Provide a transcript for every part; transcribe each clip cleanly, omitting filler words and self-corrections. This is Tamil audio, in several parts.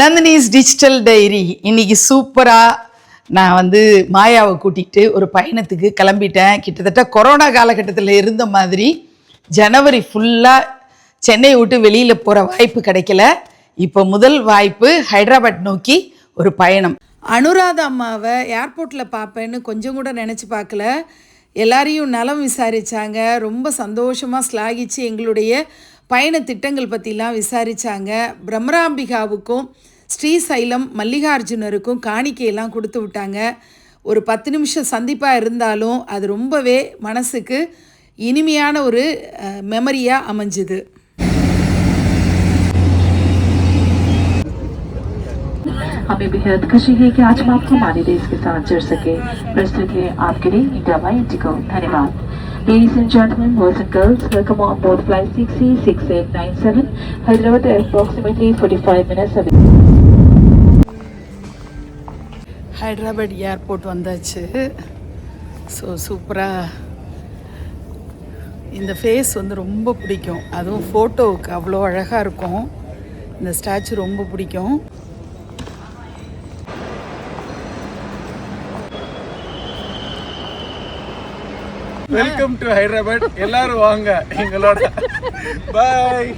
நந்தினிஸ் டிஜிட்டல் டைரி இன்னைக்கு சூப்பராக நான் மாயாவை கூட்டிகிட்டு ஒரு பயணத்துக்கு கிளம்பிட்டேன். கிட்டத்தட்ட கொரோனா காலகட்டத்தில் இருந்த மாதிரி ஜனவரி ஃபுல்லாக சென்னை விட்டு வெளியில் போகிற வாய்ப்பு கிடைக்கல. இப்போ முதல் வாய்ப்பு ஹைதராபாத் நோக்கி ஒரு பயணம். அனுராதா அம்மாவை ஏர்போர்ட்டில் பார்ப்பேன்னு கொஞ்சம் கூட நினச்சி பார்க்கல. எல்லாரையும் நலம் விசாரித்தாங்க. ரொம்ப சந்தோஷமாக ஸ்லாகிச்சு எங்களுடைய பயண திட்டங்கள் பற்றிலாம் விசாரித்தாங்க. பிரம்மராம்பிகாவுக்கும் ஸ்ரீசைலம் மல்லிகார்ஜுனருக்கும் காணிக்கையெல்லாம் கொடுத்து விட்டாங்க. ஒரு 10 நிமிஷம் சந்திப்பாக இருந்தாலும் அது ரொம்பவே மனசுக்கு இனிமையான ஒரு மெமரியாக அமைஞ்சுது. हमें बेहद खुशी है कि आज हम आपको हमारे देश के साथ जुड़ सके। प्रस्तुत है आपके लिए इंडिया बाय इंडिगो। धन्यवाद। Ladies and gentlemen, boys and girls, welcome on board flight 6C6897, Hyderabad approximately 45 minutes away. Hyderabad airport வந்தாச்சு. ஸோ சூப்பராக இந்த ஃபேஸ் ரொம்ப பிடிக்கும். அதுவும் ஃபோட்டோவுக்கு அவ்வளோ அழகாக இருக்கும். இந்த ஸ்டாச்சு ரொம்ப பிடிக்கும். Welcome to Hyderabad. எல்லாரும் வாங்க எங்களோட. பாய்.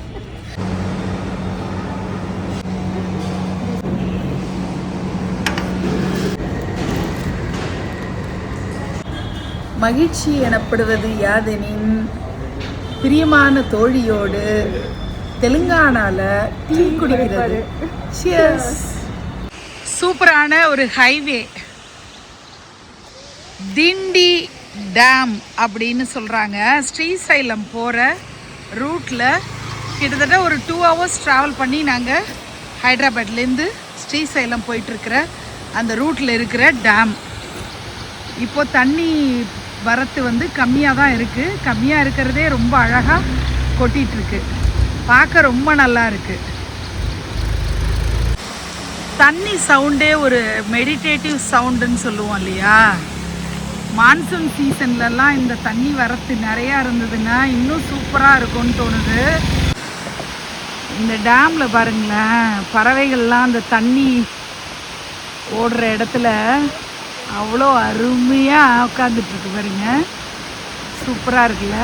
மகிழ்ச்சி எனப்படுவது யாதெனின் பிரியமான தோழியோடு தெலுங்கானாவில் டீ குடிக்கிறது. சியர்ஸ். சூப்பரான ஒரு ஹைவே, திண்டி டேம் அப்படின்னு சொல்கிறாங்க. ஸ்ரீசைலம் போகிற ரூட்டில் கிட்டத்தட்ட ஒரு 2 hours ட்ராவல் பண்ணி நாங்கள் ஹைதராபாத்லேருந்து ஸ்ரீசைலம் போயிட்டுருக்கிற அந்த ரூட்டில் இருக்கிற டேம். இப்போது தண்ணி வரத்து கம்மியாக தான் இருக்குது. கம்மியாக இருக்கிறதே ரொம்ப அழகாக கொட்டிகிட்ருக்கு. பார்க்க ரொம்ப நல்லா இருக்குது. தண்ணி சவுண்டே ஒரு மெடிடேட்டிவ் சவுண்டுன்னு சொல்லுவோம் இல்லையா. மான்சூன் சீசன்லலாம் இந்த தண்ணி வரத்து நிறையா இருந்ததுன்னா இன்னும் சூப்பராக இருக்கும்னு தோணுது. இந்த டேமில் பாருங்களேன், பறவைகள்லாம் அந்த தண்ணி ஓடுற இடத்துல அவ்வளோ அருமையாக உட்காந்துட்ருக்கு பாருங்க. சூப்பராக இருக்குல்ல.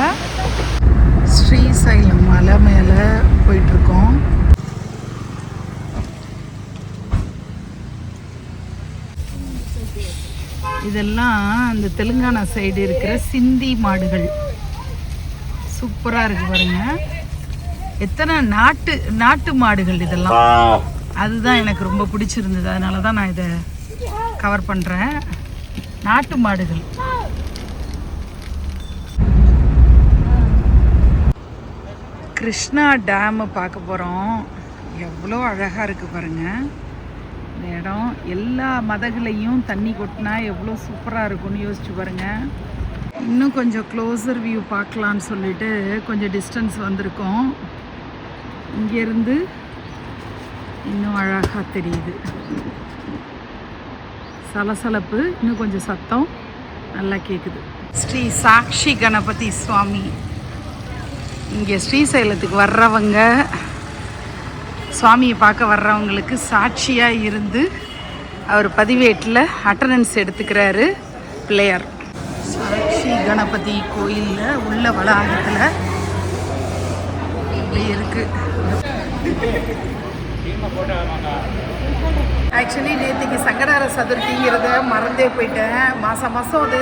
ஸ்ரீசைலம் மலை மேலே போயிட்டுருக்கோம். இதெல்லாம் இந்த தெலுங்கானா சைடு இருக்கிற சிந்தி மாடுகள். சூப்பராக இருக்குது பாருங்க. எத்தனை நாட்டு மாடுகள் இதெல்லாம். அதுதான் எனக்கு ரொம்ப பிடிச்சிருந்தது. அதனால தான் நான் இதை கவர் பண்ணுறேன். நாட்டு மாடுகள். கிருஷ்ணா டேமை பார்க்க போகிறோம். எவ்வளோ அழகாக இருக்குது பாருங்கள் இந்த இடம். எல்லா மதகுலையும் தண்ணி கொட்டினா எவ்வளோ சூப்பராக இருக்கும்னு யோசிச்சு பாருங்கள். இன்னும் கொஞ்சம் க்ளோசர் வியூ பார்க்கலான்னு சொல்லிட்டு கொஞ்சம் டிஸ்டன்ஸ் வந்திருக்கோம். இங்கேருந்து இன்னும் அழகாக தெரியுது. சலசலப்பு, இன்னும் கொஞ்சம் சத்தம் நல்லா கேட்குது. ஸ்ரீ சாக்ஷி கணபதி சுவாமி. இங்கே ஸ்ரீசைலத்துக்கு வர்றவங்க, சுவாமியை பார்க்க வர்றவங்களுக்கு சாட்சியாக இருந்து அவர் பதிவேட்டில் அட்டண்டன்ஸ் எடுத்துக்கிறாரு பிள்ளையார். சாட்சி கணபதி கோயிலில் உள்ள வளாகத்தில் இப்படி இருக்குது. ஆக்சுவலி நேற்றுக்கு சங்கடார சதுர்த்திங்கிறத மறந்தே போயிட்டேன். மாதம் அது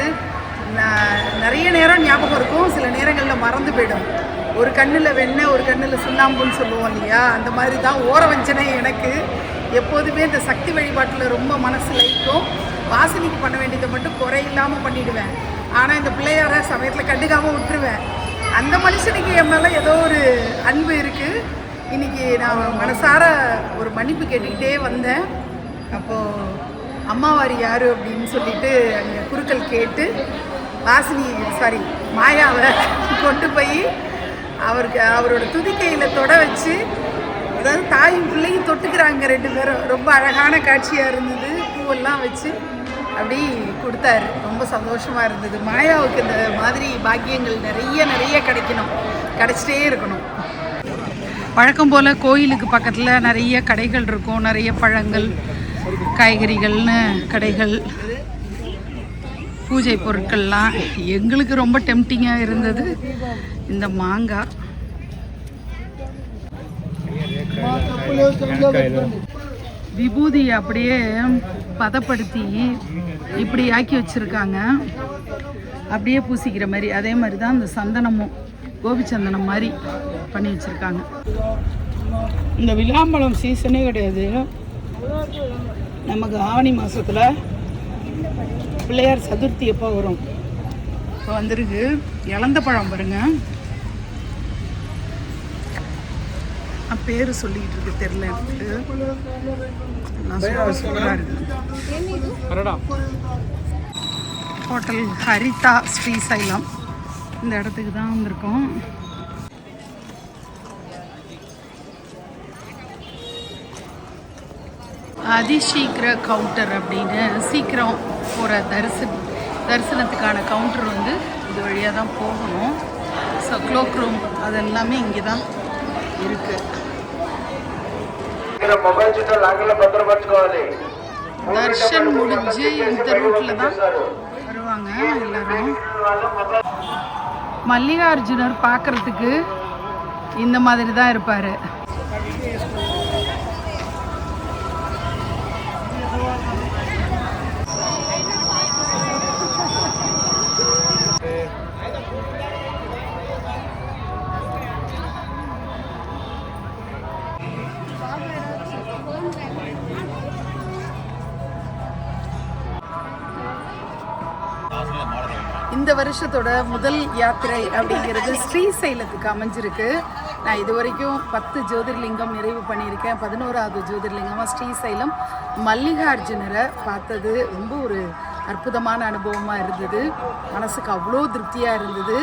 நிறைய நேரம் ஞாபகம் இருக்கும், சில நேரங்களில் மறந்து போயிடும். ஒரு கண்ணில் வெண்ணெய் ஒரு கண்ணில் சுண்ணாம்புன்னு சொல்லுவோம் இல்லையா. அந்த மாதிரி தான் ஓரவஞ்சனை எனக்கு. எப்போதுமே இந்த சக்தி வழிபாட்டில் ரொம்ப மனசு லைக்கும். வாசனைக்கு பண்ண வேண்டியதை மட்டும் குறையில்லாமல் பண்ணிவிடுவேன். ஆனால் இந்த பிள்ளையார சமயத்தில் கண்டுக்காமல் விட்டுருவேன். அந்த மனுஷனுக்கு என் மேலே ஏதோ ஒரு அன்பு இருக்குது. இன்றைக்கி நான் மனசார ஒரு மன்னிப்பு கேட்டுக்கிட்டே வந்தேன். அப்போது அம்மாவாரி யார் அப்படின்னு சொல்லிட்டு அங்கே குறுக்கள் கேட்டு மாயாவை கொண்டு போய் அவரோட துதிக்கையில் தொட வச்சு, அதாவது தாயும் பிள்ளையும் தொட்டுக்கிறாங்க 2 பேரும். ரொம்ப அழகான காட்சியாக இருந்தது. பூவெல்லாம் வச்சு அப்படி கொடுத்தாரு. ரொம்ப சந்தோஷமாக இருந்தது. மாயாவுக்கு இந்த மாதிரி பாக்கியங்கள் நிறைய கிடைக்கணும், கிடைச்சிட்டே இருக்கணும். வழக்கம் போல் கோயிலுக்கு பக்கத்தில் நிறைய கடைகள் இருக்கும், நிறைய பழங்கள் காய்கறிகள்னு கடைகள், பூஜை பொருட்கள்லாம். எங்களுக்கு ரொம்ப டெம்டிங்காக இருந்தது இந்த மாங்காய். விபூதி அப்படியே பதப்படுத்தி இப்படி ஆக்கி வச்சுருக்காங்க, அப்படியே பூசிக்கிற மாதிரி. அதே மாதிரி தான் இந்த சந்தனமும் கோபி சந்தனம் மாதிரி பண்ணி வச்சுருக்காங்க. இந்த விளாம்பழம் சீசனே கிடையாது, நமக்கு ஆவணி மாதத்தில் பிள்ளையார் சதுர்த்தி எப்போ வரும் இப்போ வந்துருக்கு. இலந்த பழம் பாருங்கள், பேர் சொல்லிக்கிட்டு இருக்கு தெரில எனக்கு. சூப்பராக இருக்குது. ஹோட்டல் ஹரிதா ஸ்ரீசைலம், இந்த இடத்துக்கு தான் வந்திருக்கோம். அதிசீக்கிர கவுண்டர் அப்படின்னு சீக்கிரம் போகிற தரிசனத்துக்கான கவுண்டர் வந்து இது வழியாக தான் போகணும். ஸோ க்ளோக் ரூம் அது எல்லாமே இங்கே தான் இருக்குது. தர்ஷன் முடிஞ்சு இந்த ரூட்டில் தான் வருவாங்க எல்லாரும். மல்லிகார்ஜுனர் பார்க்குறதுக்கு இந்த மாதிரி தான் இருப்பார். இந்த வருஷத்தோட முதல் யாத்திரை அப்படிங்கிறது ஸ்ரீசைலத்துக்கு அமைஞ்சிருக்கு. நான் இது வரைக்கும் 10 ஜோதிர்லிங்கம் நிறைவு பண்ணியிருக்கேன். 11வது ஜோதிர்லிங்கமாக ஸ்ரீசைலம் மல்லிகார்ஜுனரை பார்த்தது ரொம்ப ஒரு அற்புதமான அனுபவமாக இருந்தது. மனசுக்கு அவ்வளோ திருப்தியாக இருந்தது.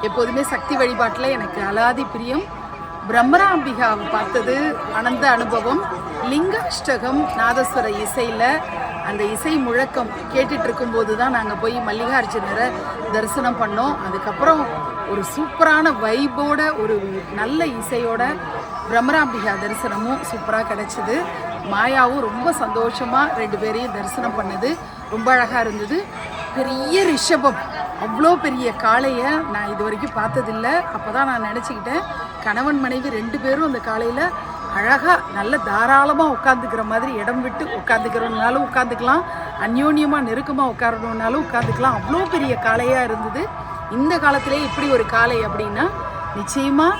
எப்போதுமே சக்தி வழிபாட்டில் எனக்கு அலாதி பிரியம். பிரம்மராம்பிகாவை பார்த்தது ஆனந்த அனுபவம். லிங்காஷ்டகம் நாதஸ்வர இசையில் அந்த இசை முழக்கம் கேட்டுட்டு இருக்கும்போது தான் நாங்கள் போய் மல்லிகார்ஜுனரை தரிசனம் பண்ணோம். அதுக்கப்புறம் ஒரு சூப்பரான வைபோட ஒரு நல்ல இசையோட பிரம்மராம்பிகா தரிசனமும் சூப்பராக கிடச்சிது. மாயாவும் ரொம்ப சந்தோஷமாக 2 பேரையும் தரிசனம் பண்ணது ரொம்ப அழகாக இருந்தது. பெரிய ரிஷபம், அவ்வளோ பெரிய காளையை நான் இது வரைக்கும் பார்த்ததில்லை. அப்போ தான் நான் நினச்சிக்கிட்டேன், கணவன் மனைவி 2 பேரும் அந்த காளையில் அழகாக நல்ல தாராளமாக உட்காந்துக்கிற மாதிரி, இடம் விட்டு உட்காந்துக்கிறோம்னாலும் உட்காந்துக்கலாம், அந்யோன்யமாக நெருக்கமாக உட்காரணுன்னாலும் உட்காந்துக்கலாம். அவ்வளோ பெரிய காளையாக இருந்தது. இந்த காலத்திலே இப்படி ஒரு காளை அப்படின்னா நிச்சயமாக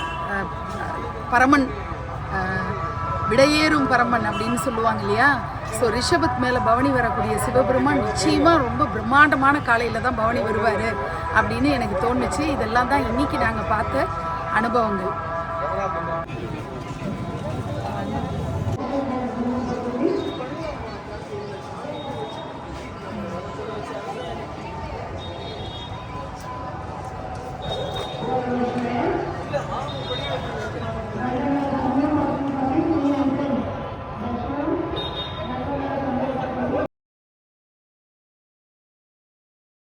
பரமன், விடையேறும் பரமன் அப்படின்னு சொல்லுவாங்க இல்லையா. ஸோ ரிஷபத் மேலே பவனி வரக்கூடிய சிவபெருமான் நிச்சயமாக ரொம்ப பிரம்மாண்டமான காலையில் தான் பவனி வருவார் அப்படின்னு எனக்கு தோணுச்சு. இதெல்லாம் தான் இன்றைக்கி நாங்கள் பார்த்த அனுபவங்கள்.